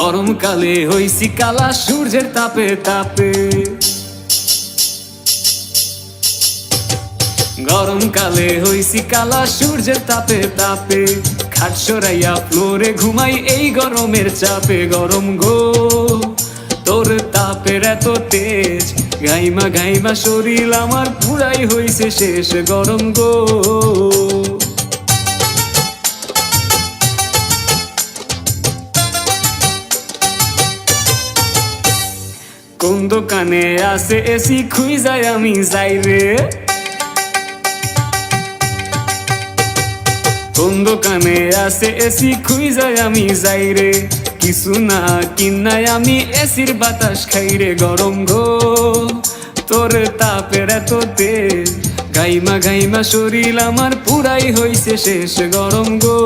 গরমকালে হইছি কালা সূর্যের তাপে তাপে, গরমকালে হইছি কালা সূর্যের তাপে তাপে, খাট সরাইয়া ফ্লোরে ঘুমাই এই গরমের চাপে। গরম গো তোর তাপের এত তেজ, গাইমা গাইমা শরীর আমার পুরাই হইছে শেষ। গরম গো কোন দোকানে আছে এসি খুঁজাই আমি যাই রে, কোন দোকানে আছে এসি খুঁজাই আমি যাই রে, কিছু না কিনাই আমি এসির বাতাস খাই রে। গরম গো তোর তাপের এত তেজ, গাইমা গাইমা শরীর আমার পুরাই হইছে শেষ। গরম গো